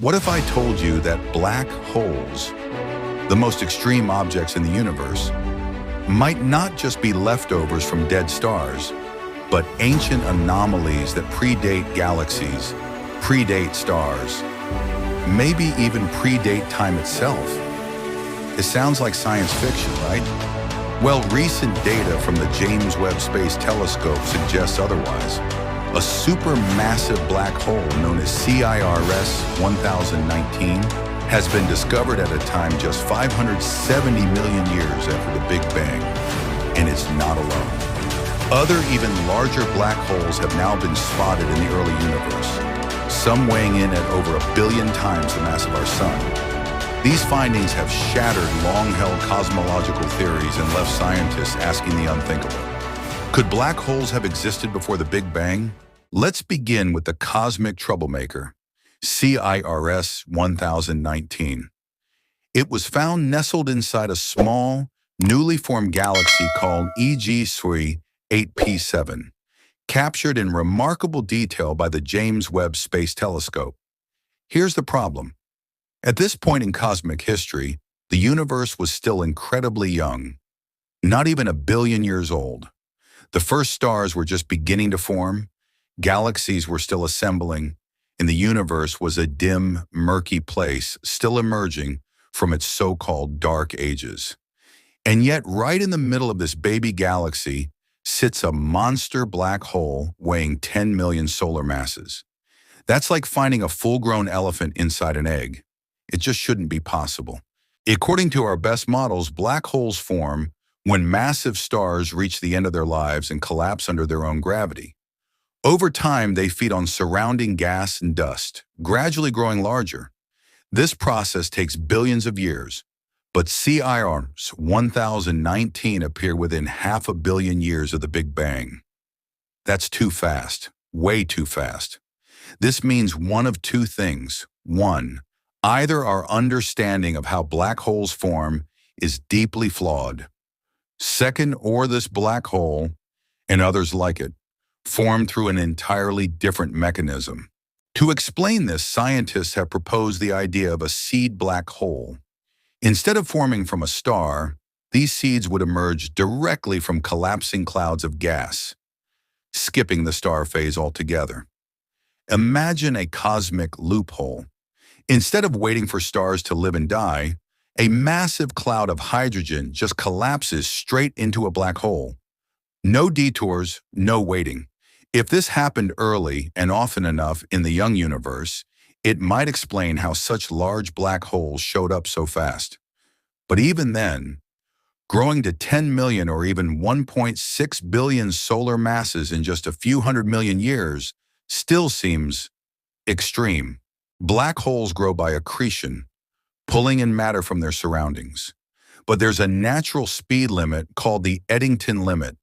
What if I told you that black holes, the most extreme objects in the universe, might not just be leftovers from dead stars, but ancient anomalies that predate galaxies, predate stars, maybe even predate time itself? It sounds like science fiction, right? Well, recent data from the James Webb Space Telescope suggests otherwise. A supermassive black hole known as CIRS 1019 has been discovered at a time just 570 million years after the Big Bang, and it's not alone. Other, even larger black holes have now been spotted in the early universe, some weighing in at over 1 billion times the mass of our Sun. These findings have shattered long-held cosmological theories and left scientists asking the unthinkable. Could black holes have existed before the Big Bang? Let's begin with the cosmic troublemaker, CIRS 1019. It was found nestled inside a small, newly formed galaxy called EG-SWI 8P7, captured in remarkable detail by the James Webb Space Telescope. Here's the problem. At this point in cosmic history, the universe was still incredibly young, not even 1 billion years old. The first stars were just beginning to form, galaxies were still assembling, and the universe was a dim, murky place still emerging from its so-called dark ages. And yet, right in the middle of this baby galaxy sits a monster black hole weighing 10 million solar masses. That's like finding a full-grown elephant inside an egg. It just shouldn't be possible. According to our best models, black holes form when massive stars reach the end of their lives and collapse under their own gravity. Over time, they feed on surrounding gas and dust, gradually growing larger. This process takes billions of years, but CIRS 1019 appeared within 500 million years of the Big Bang. That's too fast, way too fast. This means one of two things. One, either our understanding of how black holes form is deeply flawed. Second, or this black hole, and others like it, formed through an entirely different mechanism. To explain this, scientists have proposed the idea of a seed black hole. Instead of forming from a star, these seeds would emerge directly from collapsing clouds of gas, skipping the star phase altogether. Imagine a cosmic loophole. Instead of waiting for stars to live and die, a massive cloud of hydrogen just collapses straight into a black hole. No detours, no waiting. If this happened early and often enough in the young universe, it might explain how such large black holes showed up so fast. But even then, growing to 10 million or even 1.6 billion solar masses in just a few 100 million years still seems extreme. Black holes grow by accretion, pulling in matter from their surroundings. But there's a natural speed limit called the Eddington limit.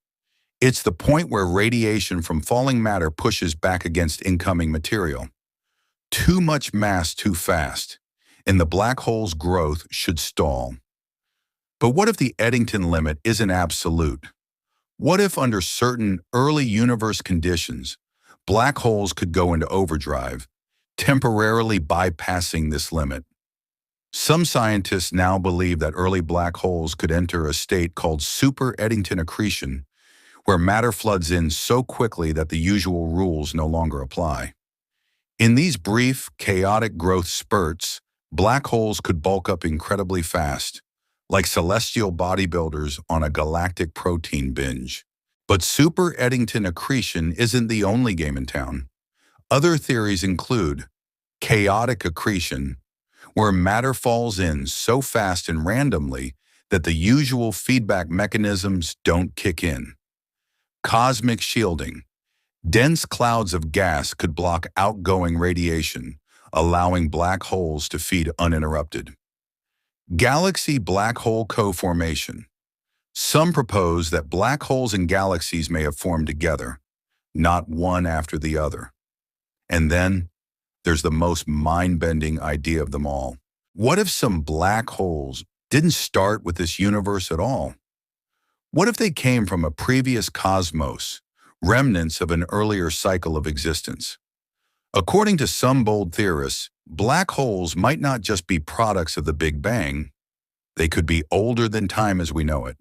It's the point where radiation from falling matter pushes back against incoming material. Too much mass too fast, and the black hole's growth should stall. But what if the Eddington limit isn't absolute? What if under certain early universe conditions, black holes could go into overdrive, temporarily bypassing this limit? Some scientists now believe that early black holes could enter a state called super Eddington accretion, where matter floods in so quickly that the usual rules no longer apply. In these brief, chaotic growth spurts, black holes could bulk up incredibly fast, like celestial bodybuilders on a galactic protein binge. But super Eddington accretion isn't the only game in town. Other theories include chaotic accretion, where matter falls in so fast and randomly that the usual feedback mechanisms don't kick in. Cosmic shielding. Dense clouds of gas could block outgoing radiation, allowing black holes to feed uninterrupted. Galaxy black hole co-formation. Some propose that black holes and galaxies may have formed together, not one after the other. And then, there's the most mind-bending idea of them all. What if some black holes didn't start with this universe at all? What if they came from a previous cosmos, remnants of an earlier cycle of existence? According to some bold theorists, black holes might not just be products of the Big Bang, they could be older than time as we know it.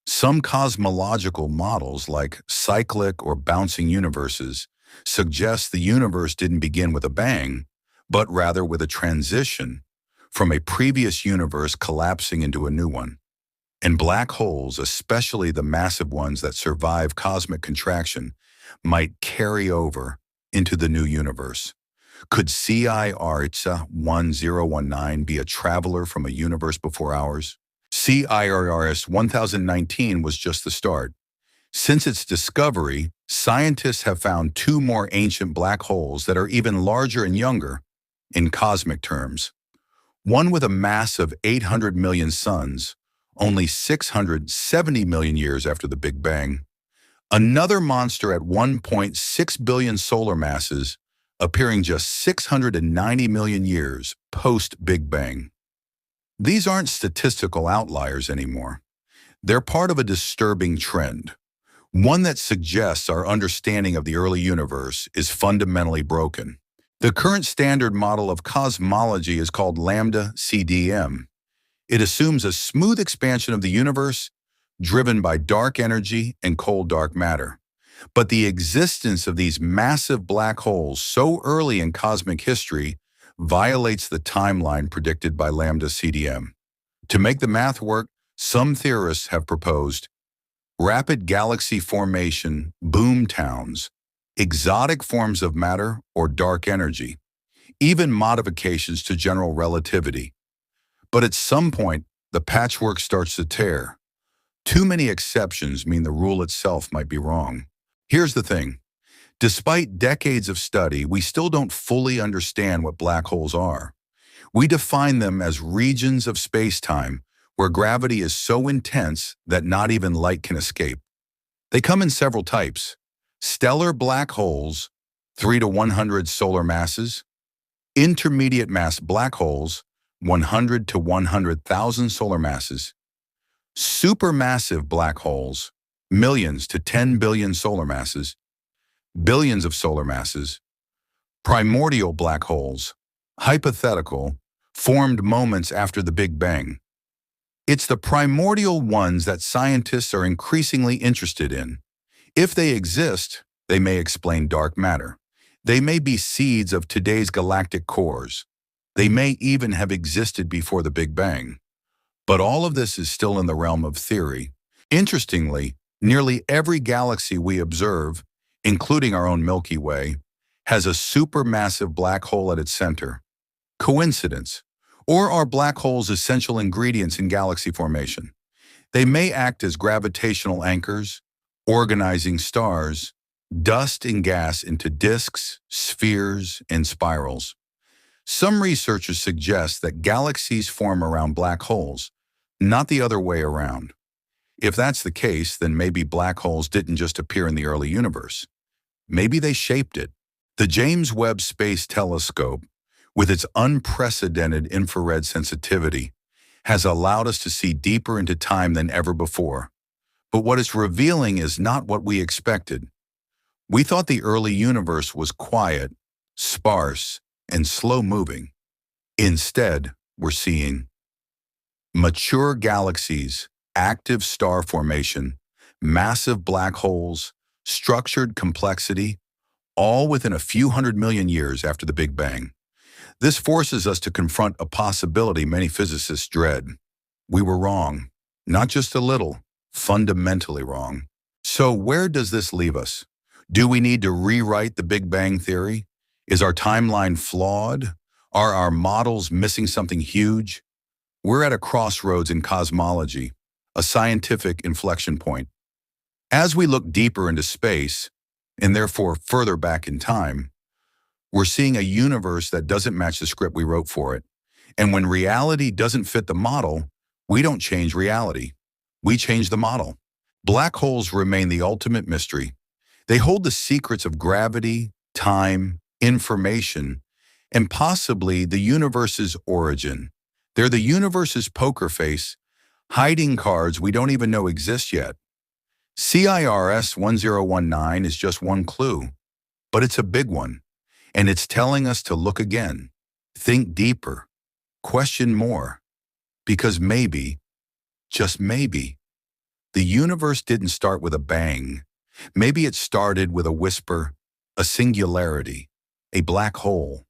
Some cosmological models, like cyclic or bouncing universes, suggest the universe didn't begin with a bang, but rather with a transition from a previous universe collapsing into a new one. And black holes, especially the massive ones that survive cosmic contraction, might carry over into the new universe. Could CIRS 1019 be a traveler from a universe before ours? CIRS 1019 was just the start. Since its discovery, scientists have found two more ancient black holes that are even larger and younger in cosmic terms. One with a mass of 800 million suns, only 670 million years after the Big Bang. Another monster at 1.6 billion solar masses, appearing just 690 million years post-Big Bang. These aren't statistical outliers anymore. They're part of a disturbing trend, one that suggests our understanding of the early universe is fundamentally broken. The current standard model of cosmology is called lambda CDM. It assumes a smooth expansion of the universe driven by dark energy and cold dark matter. But the existence of these massive black holes so early in cosmic history violates the timeline predicted by lambda CDM. To make the math work, some theorists have proposed rapid galaxy formation, boom towns, exotic forms of matter or dark energy, even modifications to general relativity. But at some point, the patchwork starts to tear. Too many exceptions mean the rule itself might be wrong. Here's the thing. Despite decades of study, we still don't fully understand what black holes are. We define them as regions of space-time where gravity is so intense that not even light can escape. They come in several types. Stellar black holes, 3 to 100 solar masses. Intermediate mass black holes, 100 to 100,000 solar masses. Supermassive black holes, millions to 10 billion solar masses. Billions of solar masses. Primordial black holes, hypothetical, formed moments after the Big Bang. It's the primordial ones that scientists are increasingly interested in. If they exist, they may explain dark matter. They may be seeds of today's galactic cores. They may even have existed before the Big Bang. But all of this is still in the realm of theory. Interestingly, nearly every galaxy we observe, including our own Milky Way, has a supermassive black hole at its center. Coincidence? Or are black holes essential ingredients in galaxy formation? They may act as gravitational anchors, organizing stars, dust and gas into disks, spheres, and spirals. Some researchers suggest that galaxies form around black holes, not the other way around. If that's the case, then maybe black holes didn't just appear in the early universe. Maybe they shaped it. The James Webb Space Telescope, with its unprecedented infrared sensitivity, has allowed us to see deeper into time than ever before. But what it's revealing is not what we expected. We thought the early universe was quiet, sparse, and slow-moving. Instead, we're seeing mature galaxies, active star formation, massive black holes, structured complexity, all within a few 100 million years after the Big Bang. This forces us to confront a possibility many physicists dread. We were wrong, not just a little, fundamentally wrong. So where does this leave us? Do we need to rewrite the Big Bang theory? Is our timeline flawed? Are our models missing something huge? We're at a crossroads in cosmology, a scientific inflection point. As we look deeper into space, and therefore further back in time, we're seeing a universe that doesn't match the script we wrote for it. And when reality doesn't fit the model, we don't change reality. We change the model. Black holes remain the ultimate mystery. They hold the secrets of gravity, time, information, and possibly the universe's origin. They're the universe's poker face, hiding cards we don't even know exist yet. CIRS 1019 is just one clue, but it's a big one. And it's telling us to look again, think deeper, question more, because maybe, just maybe, the universe didn't start with a bang. Maybe it started with a whisper, a singularity, a black hole.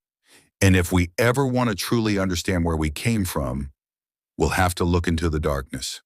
And if we ever want to truly understand where we came from, we'll have to look into the darkness.